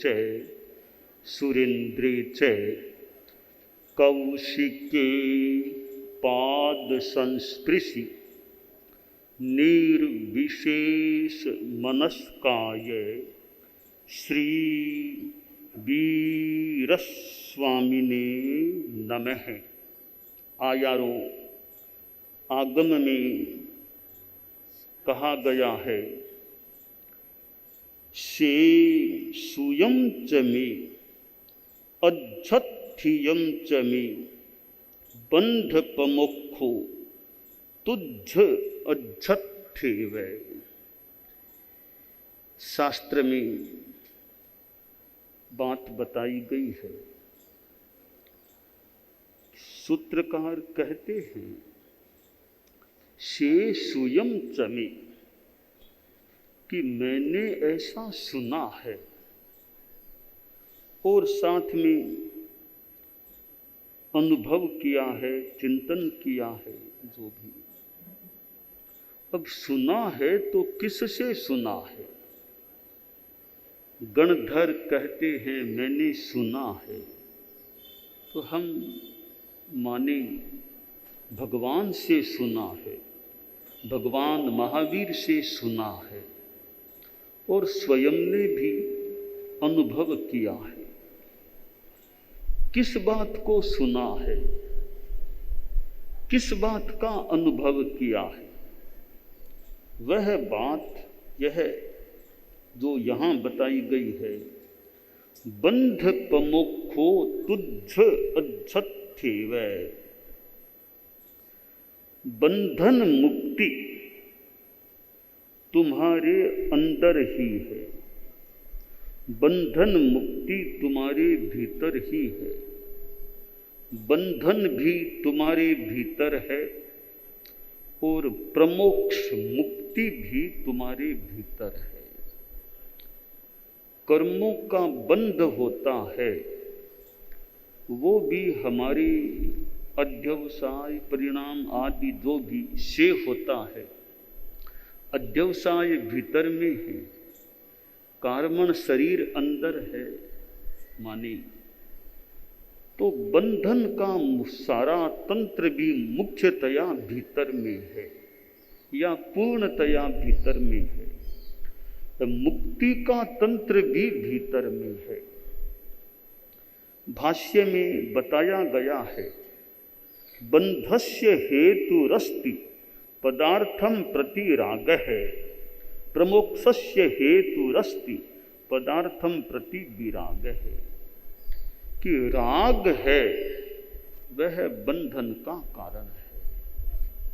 च सुरेन्द्रे च कौशिके पाद संस्पृशि निर्विशेष मनस्काय श्री वीरस्वामिने नमः। आयारों आगम में कहा गया है, से सुयम च मे अज्झत्थियम च मे बंध पमोक्षो तुझ अज्झत्थिव। शास्त्र में बात बताई गई है। सूत्रकार कहते हैं, से सुयम च मे, कि मैंने ऐसा सुना है और साथ में अनुभव किया है, चिंतन किया है। जो भी अब सुना है तो किससे सुना है? गणधर कहते हैं मैंने सुना है, तो हम माने भगवान से सुना है, भगवान महावीर से सुना है और स्वयं ने भी अनुभव किया है। किस बात को सुना है, किस बात का अनुभव किया है? वह बात यह जो यहाँ बताई गई है, बंध पमोक्षो तुझ अज्झत्थिव। बंधन मुक्ति तुम्हारे अंदर ही है, बंधन मुक्ति तुम्हारे भीतर ही है, बंधन भी तुम्हारे भीतर है और प्रमोक्ष मुक्ति भी तुम्हारे भीतर है। कर्मों का बंध होता है, वो भी हमारी अध्यवसाय परिणाम आदि जो भी से होता है। अध्यवसाय भीतर में है, कार्मण शरीर अंदर है माने, तो बंधन का सारा तंत्र भी मुख्यतया भीतर में है या पूर्णतया भीतर में है। तो मुक्ति का तंत्र भी भीतर में है। भाष्य में बताया गया है, बंधस्य हेतुरस्ति पदार्थम प्रति रागः, प्रमोक्षस्य हेतुरस्ति पदार्थम प्रति विरागः। कि राग है वह बंधन का कारण है,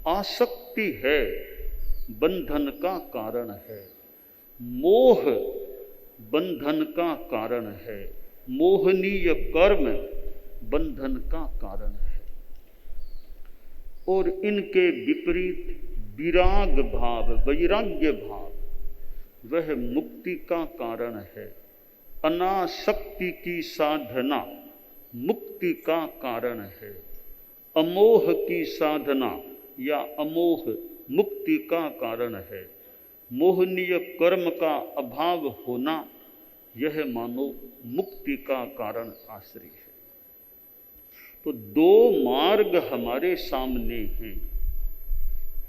आसक्ति है बंधन का कारण है, मोह बंधन का कारण है, मोहनीय कर्म बंधन का कारण है। और इनके विपरीत विराग भाव, वैराग्य भाव, वह मुक्ति का कारण है। अनासक्ति की साधना मुक्ति का कारण है। अमोह की साधना या अमोह मुक्ति का कारण है। मोहनीय कर्म का अभाव होना यह मानो मुक्ति का कारण आश्रय है। तो दो मार्ग हमारे सामने हैं,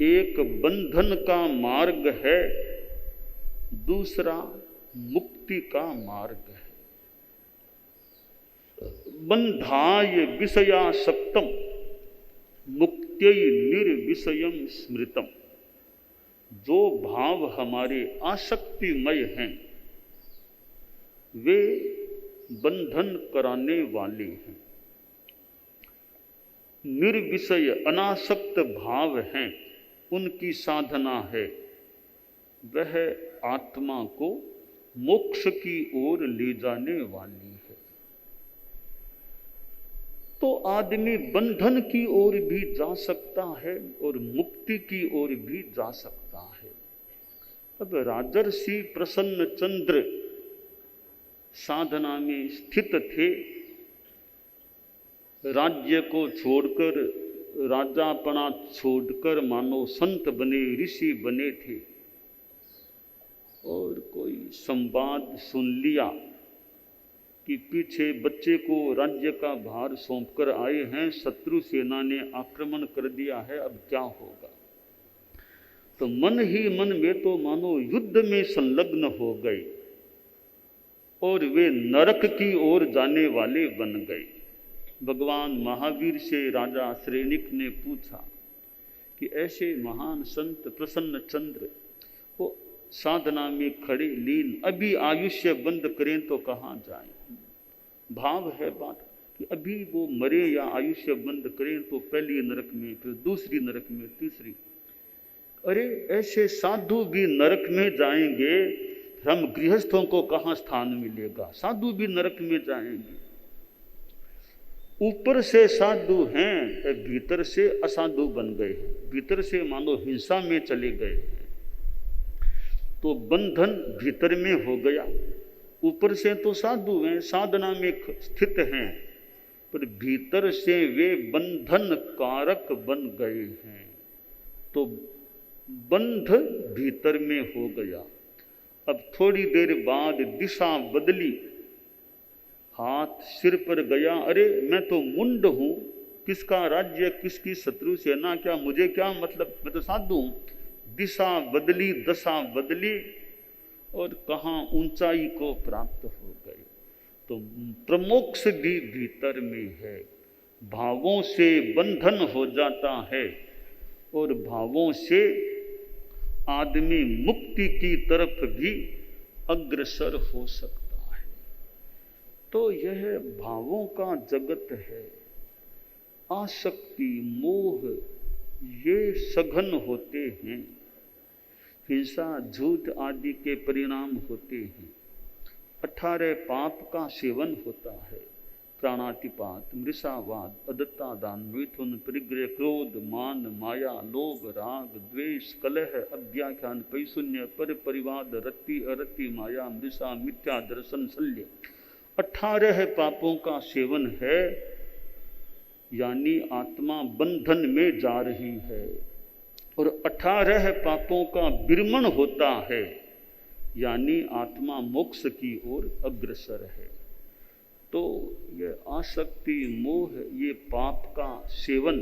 एक बंधन का मार्ग है, दूसरा मुक्ति का मार्ग है। बंधाय विषयासक्तम मुक्त्यै निर्विषयम स्मृतम। जो भाव हमारे आसक्तिमय हैं वे बंधन कराने वाले हैं। निर्विषय अनासक्त भाव हैं, उनकी साधना है, वह आत्मा को मोक्ष की ओर ले जाने वाली है। तो आदमी बंधन की ओर भी जा सकता है और मुक्ति की ओर भी जा सकता है। अब राजर्षि प्रसन्न चंद्र साधना में स्थित थे, राज्य को छोड़कर, राजापना छोड़कर मानो संत बने, ऋषि बने थे। और कोई संवाद सुन लिया कि पीछे बच्चे को राज्य का भार सौंपकर आए हैं, शत्रु सेना ने आक्रमण कर दिया है, अब क्या होगा। तो मन ही मन में तो मानो युद्ध में संलग्न हो गए और वे नरक की ओर जाने वाले बन गए। भगवान महावीर से राजा श्रेणिक ने पूछा कि ऐसे महान संत प्रसन्न चंद्र वो साधना में खड़े लीन, अभी आयुष्य बंद करें तो कहाँ जाएं। भाव है बात कि अभी वो मरे या आयुष्य बंद करें तो पहली नरक में, फिर दूसरी नरक में, तीसरी। अरे ऐसे साधु भी नरक में जाएंगे, हम गृहस्थों को कहाँ स्थान मिलेगा। साधु भी नरक में जाएंगे। ऊपर से साधु हैं, भीतर से असाधु बन गए हैं, भीतर से मानो हिंसा में चले गए हैं। तो बंधन भीतर में हो गया। ऊपर से तो साधु हैं, साधना में स्थित हैं, पर भीतर से वे बंधन कारक बन गए हैं। तो बंध भीतर में हो गया। अब थोड़ी देर बाद दिशा बदली, हाथ सिर पर गया। अरे मैं तो मुंड हूं, किसका राज्य, किसकी शत्रु सेना, क्या मुझे क्या मतलब, मैं तो साधु हूं। दिशा बदली, दशा बदली और कहाँ ऊंचाई को प्राप्त हो गए। तो प्रमोक्ष भी भीतर में है। भावों से बंधन हो जाता है और भावों से आदमी मुक्ति की तरफ भी अग्रसर हो सकता है। तो यह भावों का जगत है। आसक्ति, मोह ये सघन होते हैं। हिंसा, झूठ आदि के परिणाम होते हैं। 18 पाप का सेवन होता है। प्राणातिपात, मृषावाद, अदत्ता दान, मिथुन, परिग्रह, क्रोध, मान, माया, लोभ, राग, द्वेष, कलह, अव्याख्यान, पैशून्य, पर परिवाद, रति, अरति, माया, मृषा, मिथ्या दर्शन, शल्य। 18 पापों का सेवन है, यानी आत्मा बंधन में जा रही है। और 18 पापों का विरमण होता है, यानी आत्मा मोक्ष की ओर अग्रसर है। तो ये आसक्ति, मोह, ये पाप का सेवन,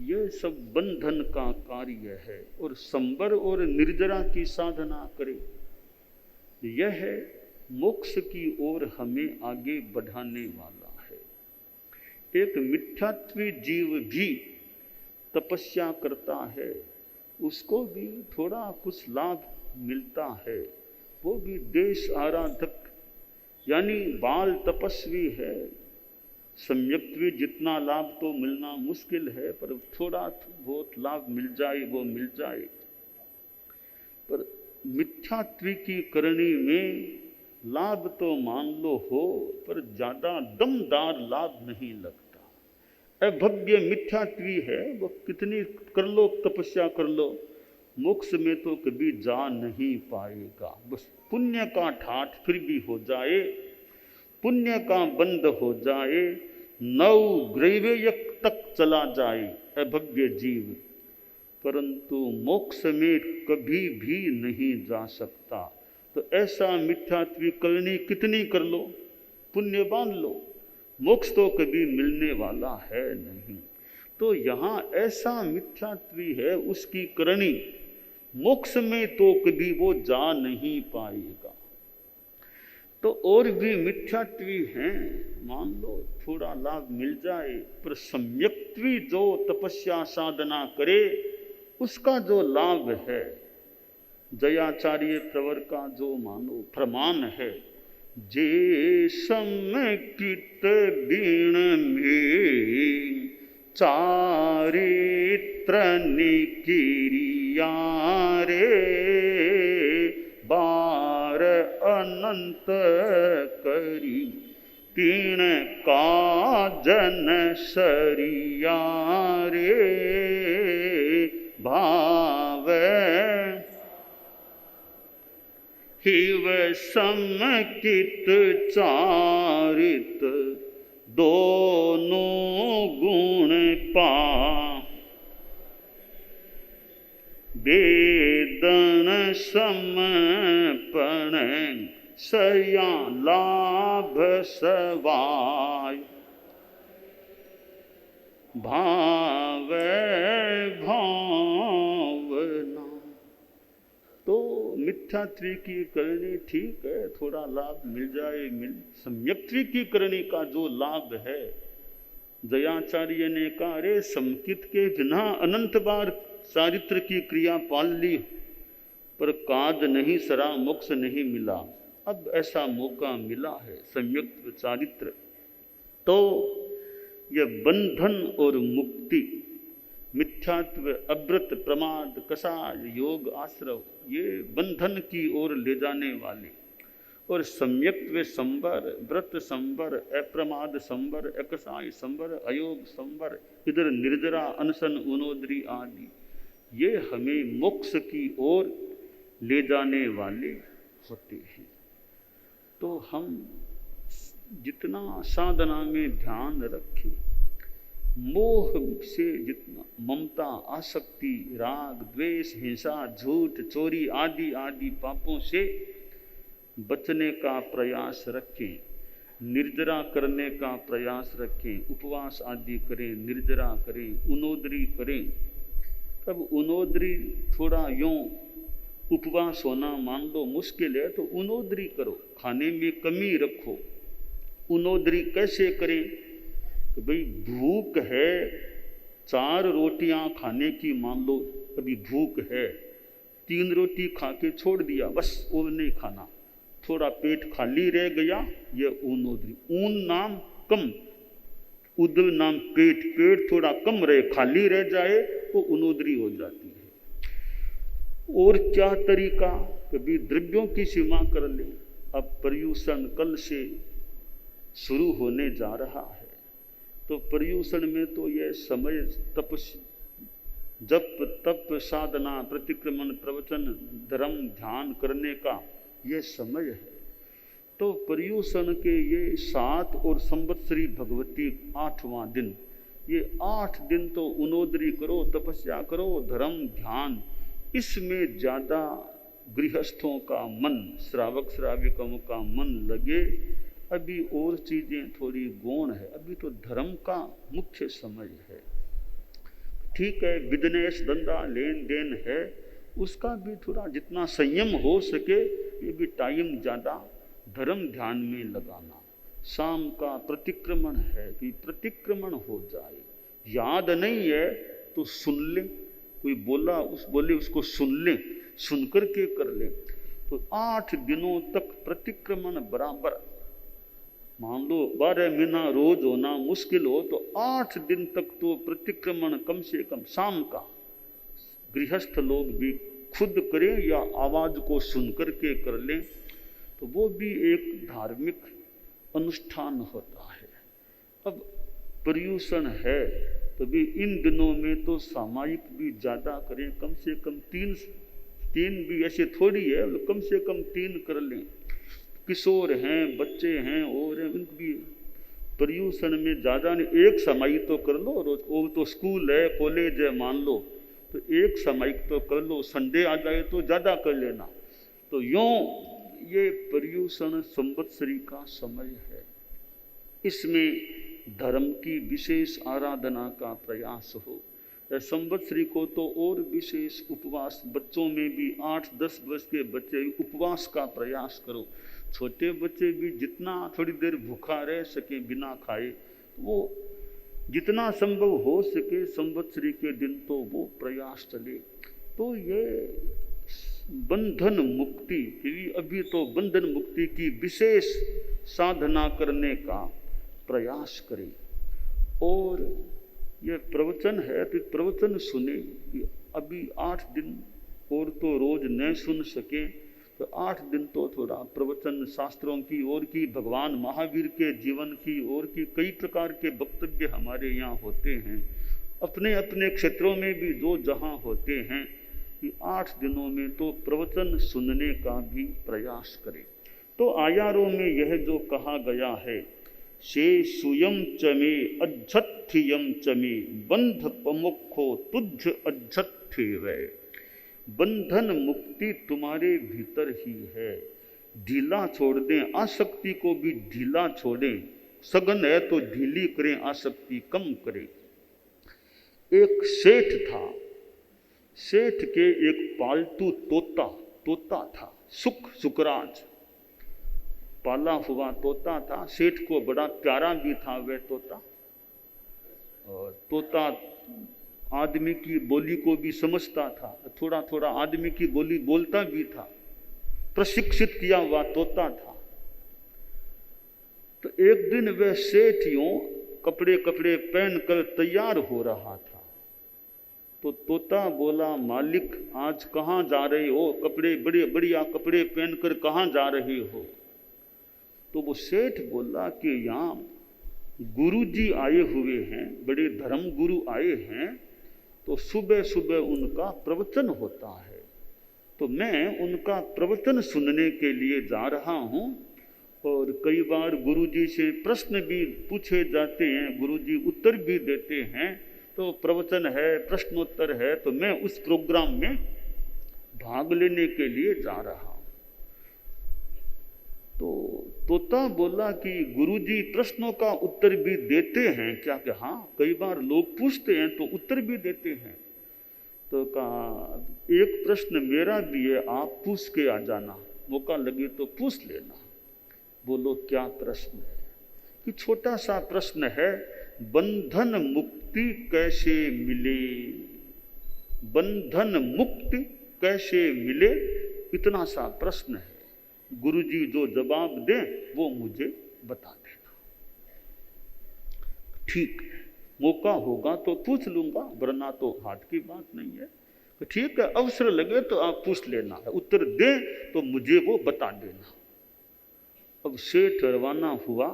ये सब बंधन का कार्य है। और संबर और निर्जरा की साधना करे, यह मोक्ष की ओर हमें आगे बढ़ाने वाला है। एक मिथ्यात्वी जीव भी तपस्या करता है, उसको भी थोड़ा कुछ लाभ मिलता है। वो भी देश आराधक, यानी बाल तपस्वी है। सम्यक्त्वी जितना लाभ तो मिलना मुश्किल है, पर थोड़ा बहुत लाभ मिल जाए वो मिल जाए। पर मिथ्यात्वी की करनी में लाभ तो मान लो हो, पर ज़्यादा दमदार लाभ नहीं लगता। अभव्य मिथ्यात्वी है, वो कितनी कर लो तपस्या कर लो, मोक्ष में तो कभी जा नहीं पाएगा। बस पुण्य का ठाठ फिर भी हो जाए, पुण्य का बंद हो जाए, नव ग्रैवेयक तक चला जाए अभव्य जीव, परंतु मोक्ष में कभी भी नहीं जा सकता। तो ऐसा मिथ्यात्वी करनी कितनी कर लो, पुण्य बांध लो, मोक्ष तो कभी मिलने वाला है नहीं। तो यहाँ ऐसा मिथ्यात्वी है, उसकी करनी मोक्ष में तो कभी वो जा नहीं पाएगा। तो और भी मिथ्यात्वी हैं, मान लो थोड़ा लाभ मिल जाए, पर सम्यक्त्वी जो तपस्या साधना करे उसका जो लाभ है, जयाचार्य प्रवर का जो मानो प्रमाण है, जे समकित बीण में चारित्र निकिरिया रे, बार अनंत करी तीण का जन सरिया रे, भाव हिव समकित चारित दोनों गुण पा, वेदन समपण सया लाभ सवाय भावे भावना। तो मिथ्यात्व की करनी ठीक है, थोड़ा लाभ मिल जाए सम्यक्त्व की करने का जो लाभ है, दयाचार्य ने कहा, अरे समकित के बिना अनंत बार चारित्र की क्रिया पाल ली, पर काज नहीं सरा, मोक्ष नहीं मिला। अब ऐसा मौका मिला है संयुक्त चारित्र, तो यह बंधन और मुक्ति, मिथ्यात्व, अव्रत, प्रमाद, कषाय, योग, आश्रव, ये बंधन की ओर ले जाने वाले, और सम्यक्त्व संवर, व्रत संवर, अप्रमाद संवर, अकषाय संवर, अयोग संवर, इधर निर्जरा, अनशन, उनोदरी आदि, ये हमें मोक्ष की ओर ले जाने वाले होते हैं। तो हम जितना साधना में ध्यान रखें, मोह से जितना, ममता, आसक्ति, राग, द्वेष, हिंसा, झूठ, चोरी आदि आदि पापों से बचने का प्रयास रखें, निर्जरा करने का प्रयास रखें, उपवास आदि करें, निर्जरा करें, उनोदरी करें। तब उनोदरी थोड़ा यूँ उपवास होना मान लो मुश्किल है, तो उनोदरी करो, खाने में कमी रखो। उनोदरी कैसे करें? तो भाई भूख है, 4 रोटियां खाने की मान लो, अभी भूख है, 3 रोटी खा के छोड़ दिया, बस और नहीं खाना, थोड़ा पेट खाली रह गया, ये उनोदरी। ऊन नाम कम, उदर नाम पेट, पेट थोड़ा कम रहे, खाली रह जाए, वो उनोदरी हो जाती है। और क्या तरीका? कभी द्रव्यों की सीमा कर ले। अब पर्यूषण कल से शुरू होने जा रहा है, तो पर्यूषण में तो यह समय तप, जप, तप, साधना, प्रतिक्रमण, प्रवचन, धर्म, ध्यान करने का यह समय है। तो पर्यूषण के ये 7 और संवत्सरी भगवती 8वां दिन, ये 8 दिन तो उनोदरी करो, तपस्या करो, धर्म, ध्यान। इसमें ज़्यादा गृहस्थों का मन, श्रावक श्राविकों का मन लगे। अभी और चीज़ें थोड़ी गौण है, अभी तो धर्म का मुख्य समय है। ठीक है, बिजनेस, धंधा, लेन देन है, उसका भी थोड़ा जितना संयम हो सके, ये भी टाइम ज़्यादा धर्म ध्यान में लगाना। शाम का प्रतिक्रमण है कि प्रतिक्रमण हो जाए, याद नहीं है तो सुन ले, कोई बोला बोले उसको सुन ले, सुन कर के कर ले। तो 8 दिनों तक प्रतिक्रमण बराबर, मान लो 12 महीना रोज होना मुश्किल हो, तो 8 दिन तक तो प्रतिक्रमण कम से कम शाम का गृहस्थ लोग भी खुद करें या आवाज को सुन कर के कर लें, तो वो भी एक धार्मिक अनुष्ठान होता है। अब पर्यूषण है तो भी इन दिनों में तो सामायिक भी ज़्यादा करें, कम से कम 3 भी ऐसे थोड़ी है, कम से कम 3 कर लें। किशोर हैं, बच्चे हैं और उनको भी पर्यूषण में ज़्यादा नहीं, 1 सामायिक तो कर लो रोज, वो तो स्कूल है, कॉलेज है मान लो, तो 1 सामायिक तो कर लो, संडे आ जाए तो ज़्यादा कर लेना। तो यूँ ये पर्यूषण संवत्सरी का समय है, इसमें धर्म की विशेष आराधना का प्रयास हो। संवत्सरी को तो और विशेष उपवास, बच्चों में भी 8-10 वर्ष के बच्चे उपवास का प्रयास करो। छोटे बच्चे भी जितना थोड़ी देर भूखा रह सके बिना खाए, वो जितना संभव हो सके संवत्सरी के दिन तो वो प्रयास चले। तो ये बंधन मुक्ति, अभी तो बंधन मुक्ति की विशेष साधना करने का प्रयास करें। और यह प्रवचन है तो प्रवचन सुने, कि अभी 8 दिन और तो रोज न सुन सके, तो 8 दिन तो थोड़ा प्रवचन शास्त्रों की ओर की, भगवान महावीर के जीवन की ओर की, कई प्रकार के वक्तव्य हमारे यहाँ होते हैं, अपने अपने क्षेत्रों में भी जो जहाँ होते हैं, कि 8 दिनों में तो प्रवचन सुनने का भी प्रयास करें। तो आयारों में यह जो कहा गया है, शे सुयम चमे अज्झत्थियम चमे बंध पमुखो तुझ अज्झत्थे वै। बंधन मुक्ति तुम्हारे भीतर ही है, ढीला छोड़ दें, आसक्ति को भी ढीला छोड़ें, सघन है तो ढीली करें, आसक्ति कम करें। एक सेठ था, सेठ के एक पालतू तोता था, सुकराज, पाला हुआ तोता था। सेठ को बड़ा प्यारा भी था वह तोता, और तोता आदमी की बोली को भी समझता था, थोड़ा थोड़ा आदमी की बोली बोलता भी था, प्रशिक्षित किया हुआ तोता था। तो एक दिन वह सेठ यूं कपड़े पहनकर तैयार हो रहा था, तो तोता बोला, मालिक आज कहाँ जा रहे हो? कपड़े बड़े बढ़िया कपड़े पहनकर कहाँ जा रहे हो? तो वो सेठ बोला कि यहाँ गुरुजी आए हुए हैं, बड़े धर्म गुरु आए हैं, तो सुबह सुबह उनका प्रवचन होता है, तो मैं उनका प्रवचन सुनने के लिए जा रहा हूँ। और कई बार गुरुजी से प्रश्न भी पूछे जाते हैं, गुरुजी उत्तर भी देते हैं, तो प्रवचन है, प्रश्नोत्तर है, तो मैं उस प्रोग्राम में भाग लेने के लिए जा रहा हूँ। तो तोता बोला कि गुरुजी प्रश्नों का उत्तर भी देते हैं क्या? कि हाँ, कई बार लोग पूछते हैं तो उत्तर भी देते हैं। तो कहा, एक प्रश्न मेरा भी है, आप पूछ के आ जाना, मौका लगे तो पूछ लेना। बोलो क्या प्रश्न है? कि छोटा सा प्रश्न है, बंधन मुक्ति कैसे मिले? बंधन मुक्ति कैसे मिले? इतना सा प्रश्न है। गुरुजी जो जवाब दे वो मुझे बता देना। ठीक है, मौका होगा तो पूछ लूंगा, वरना तो हाथ की बात नहीं है। तो ठीक है, अवसर लगे तो आप पूछ लेना है, उत्तर दे तो मुझे वो बता देना। अब सेठ रवाना हुआ,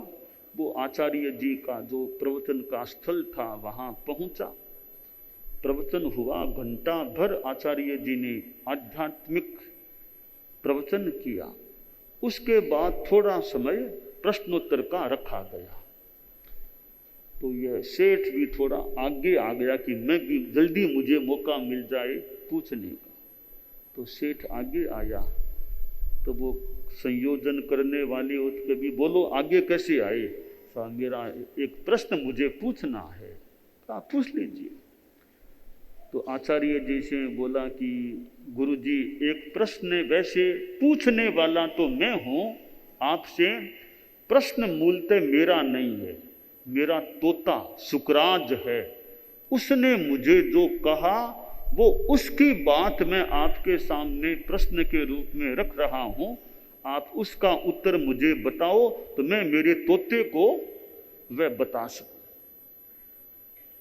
वो आचार्य जी का जो प्रवचन का स्थल था वहां पहुंचा। प्रवचन हुआ, घंटा भर आचार्य जी ने आध्यात्मिक प्रवचन किया। उसके बाद थोड़ा समय प्रश्नोत्तर का रखा गया। तो यह सेठ भी थोड़ा आगे आ गया कि मैं भी जल्दी मुझे मौका मिल जाए पूछने का। तो सेठ आगे आया, तो वो संयोजन करने वाले उसके भी, बोलो आगे कैसे आए? साहब मेरा एक प्रश्न मुझे पूछना है। तो आप पूछ लीजिए। तो आचार्य जी से बोला कि गुरुजी एक प्रश्न, वैसे पूछने वाला तो मैं हूँ आपसे, प्रश्न मूलतः मेरा नहीं है, मेरा तोता सुकराज है, उसने मुझे जो कहा वो उसकी बात मैं आपके सामने प्रश्न के रूप में रख रहा हूँ। आप उसका उत्तर मुझे बताओ तो मैं मेरे तोते को वह बता सकूं।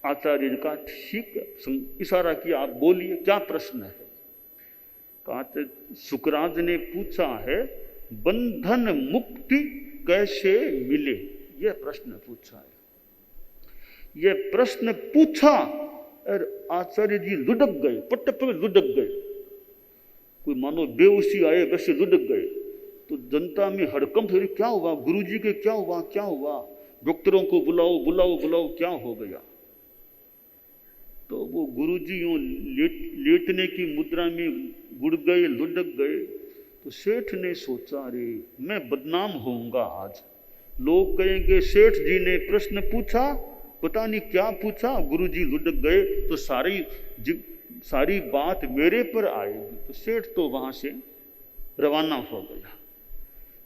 आचार्य जी का ठीक है, इशारा किया, आप बोलिए क्या प्रश्न है? कहा, सुकराज ने पूछा है, बंधन मुक्ति कैसे मिले? यह प्रश्न पूछा है। यह प्रश्न पूछा और आचार्य जी लुढ़क गए, पट्ट पर लुढ़क गए, कोई मानो बेहोशी आए वैसे लुढ़क गए। तो जनता में हड़कंप, क्या हुआ गुरुजी के, क्या हुआ क्या हुआ? डॉक्टरों को बुलाओ बुलाओ बुलाओ, क्या हो गया? तो वो गुरुजी यूं लेटने की मुद्रा में गुड़ गए, लुढ़क गए। तो सेठ ने सोचा, अरे मैं बदनाम होऊंगा आज, लोग कहेंगे सेठ जी ने प्रश्न पूछा, पता नहीं क्या पूछा, गुरुजी लुढ़क गए तो सारी बात मेरे पर आएगी। तो सेठ तो वहां से रवाना हो गया।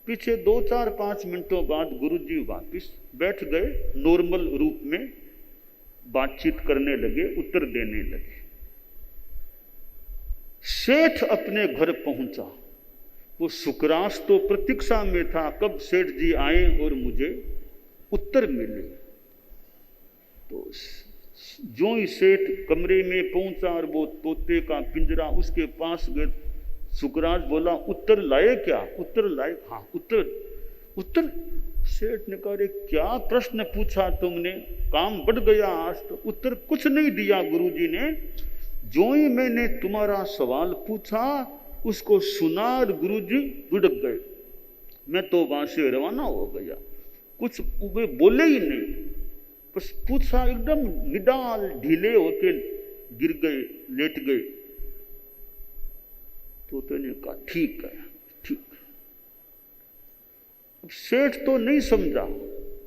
पीछे 2-4-5 मिनटों बाद गुरुजी वापस बैठ गए, नॉर्मल रूप में बातचीत करने लगे, उत्तर देने लगे। सेठ अपने घर पहुंचा, वो सुकराज तो प्रतीक्षा में था कब सेठ जी आए और मुझे उत्तर मिले। तो जो ही सेठ कमरे में पहुंचा और वो तोते का पिंजरा उसके पास गए, सुकराज बोला, उत्तर लाए क्या? उत्तर लाए? हाँ उत्तर। सेठ ने कहा, क्या प्रश्न पूछा तुमने? काम बढ़ गया आज तो। उत्तर कुछ नहीं दिया गुरुजी ने, जो ही मैंने तुम्हारा सवाल पूछा उसको सुना और गुरुजी लुढ़क गए। मैं तो वहां से रवाना हो गया, कुछ वे बोले ही नहीं, बस पूछा, एकदम निडाल ढीले होके गिर गए, लेट गए। तो ने कहा, ठीक है ठीक है। अब सेठ तो नहीं समझा,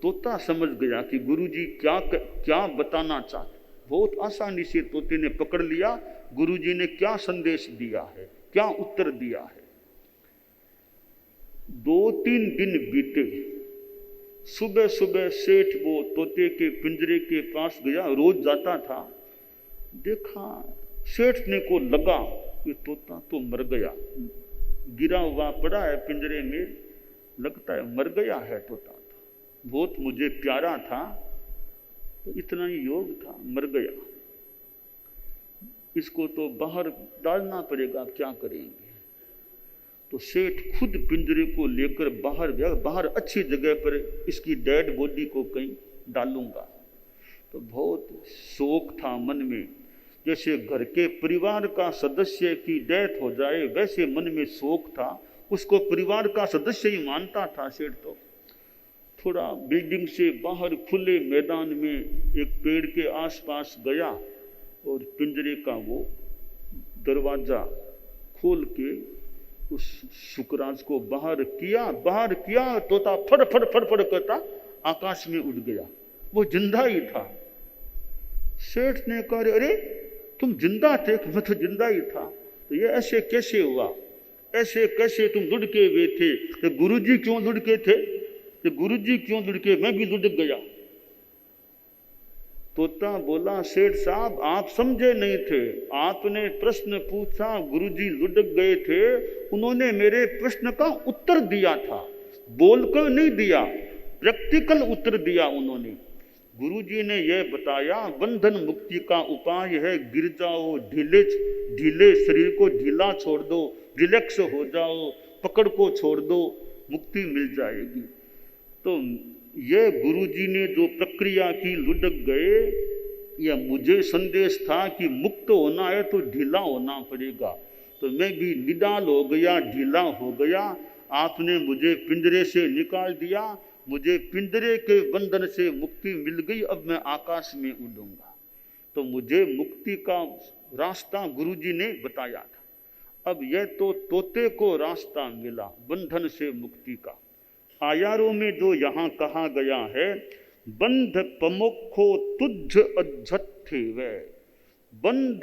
तोता समझ गया कि गुरुजी क्या बताना चाहते। बहुत आसानी से तोते ने पकड़ लिया गुरुजी ने क्या संदेश दिया है, क्या उत्तर दिया है। 2-3 दिन बीते। सुबह सुबह सेठ वो तोते के पिंजरे के पास गया, रोज जाता था। देखा, सेठ ने को लगा कि तोता तो मर गया, गिरा हुआ पड़ा है पिंजरे में, लगता है मर गया है तोता। बहुत मुझे प्यारा था, तो इतना ही योग था, मर गया। इसको तो बाहर डालना पड़ेगा, अब क्या करेंगे। तो सेठ खुद पिंजरे को लेकर बाहर गया, बाहर अच्छी जगह पर इसकी डेड बॉडी को कहीं डालूंगा। तो बहुत शौक था मन में, जैसे घर के परिवार का सदस्य की डेथ हो जाए वैसे मन में शौक था। उसको परिवार का सदस्य ही मानता था सेठ। तो थोड़ा बिल्डिंग से बाहर खुले मैदान में एक पेड़ के आसपास गया और पिंजरे का वो दरवाजा खोल के उस शुक्राज को बाहर किया। तोता फड़ फड़ फड़ फड़ करता आकाश में उड़ गया, वो जिंदा ही था। सेठ ने कहा, अरे तुम जिंदा थे? मैं तो जिंदा ही था। तो ये ऐसे कैसे हुआ, ऐसे कैसे तुम लुढ़के हुए थे? तो गुरुजी क्यों लुढ़के थे? तो गुरुजी क्यों लुढ़के? मैं भी लुढ़क गया। तोता बोला, सेठ साहब आप समझे नहीं थे, आपने प्रश्न पूछा, गुरुजी लुढ़क गए थे। उन्होंने मेरे प्रश्न का उत्तर दिया था, बोलकर नहीं दिया, प्रैक्टिकल उत्तर दिया उन्होंने। गुरुजी ने यह बताया, बंधन मुक्ति का उपाय है गिर जाओ, ढीले शरीर को ढीला छोड़ दो, रिलैक्स हो जाओ, पकड़ को छोड़ दो, मुक्ति मिल जाएगी। तो ये गुरुजी ने जो प्रक्रिया की, लुढ़क गए, यह मुझे संदेश था कि मुक्त होना है तो ढीला होना पड़ेगा। तो मैं भी निडाल हो गया, ढीला हो गया। आपने मुझे पिंजरे से निकाल दिया, मुझे पिंजरे के बंधन से मुक्ति मिल गई, अब मैं आकाश में उड़ूंगा। तो मुझे मुक्ति का रास्ता गुरुजी ने बताया था। अब यह तो तोते को रास्ता मिला बंधन से मुक्ति का। आयारों में जो यहाँ कहा गया है, बंध प्रमोक्षो तुझ अज्झत्थे वे, बंध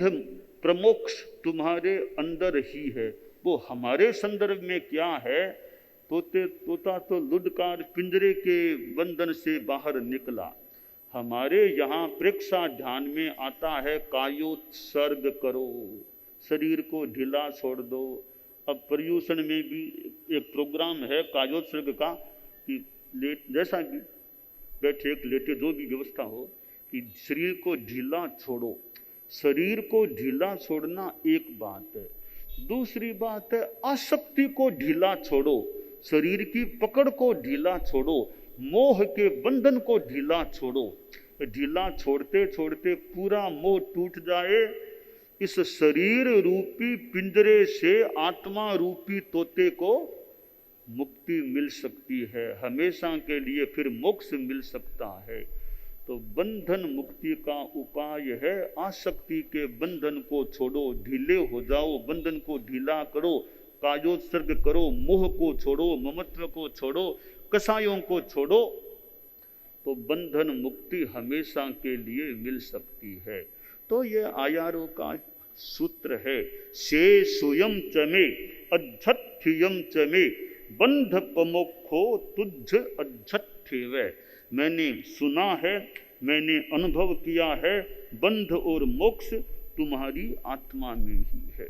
प्रमोक्ष तुम्हारे अंदर ही है। वो हमारे संदर्भ में क्या है? तोता तो लुढ़कार पिंजरे के बंधन से बाहर निकला। हमारे यहाँ प्रेक्षा ध्यान में आता है, कायोत्सर्ग करो, शरीर को ढीला छोड़ दो। अब पर्यूषण में भी एक प्रोग्राम है कायोत्सर्ग का, कि जैसा भी बैठे लेटे जो भी व्यवस्था हो, कि शरीर को ढीला छोड़ो। शरीर को ढीला छोड़ना एक बात है, दूसरी बात है आसक्ति को ढीला छोड़ो, शरीर की पकड़ को ढीला छोड़ो, मोह के बंधन को ढीला छोड़ो। ढीला छोड़ते छोड़ते पूरा मोह टूट जाए, इस शरीर रूपी पिंजरे से आत्मा रूपी तोते को मुक्ति मिल सकती है, हमेशा के लिए फिर मोक्ष मिल सकता है। तो बंधन मुक्ति का उपाय है, आसक्ति के बंधन को छोड़ो, ढीले हो जाओ, बंधन को ढीला करो, कायोत्सर्ग करो, मोह को छोड़ो, ममत्व को छोड़ो, कसायों को छोड़ो, तो बंधन मुक्ति हमेशा के लिए मिल सकती है। तो ये आयारों का सूत्र है, से सुयम चमे अज्झत्थियम चमे, बंध प्रमोक्षो तुझ अज्झत्थे वे। मैंने सुना है, मैंने अनुभव किया है, बंध और मोक्ष तुम्हारी आत्मा में ही है।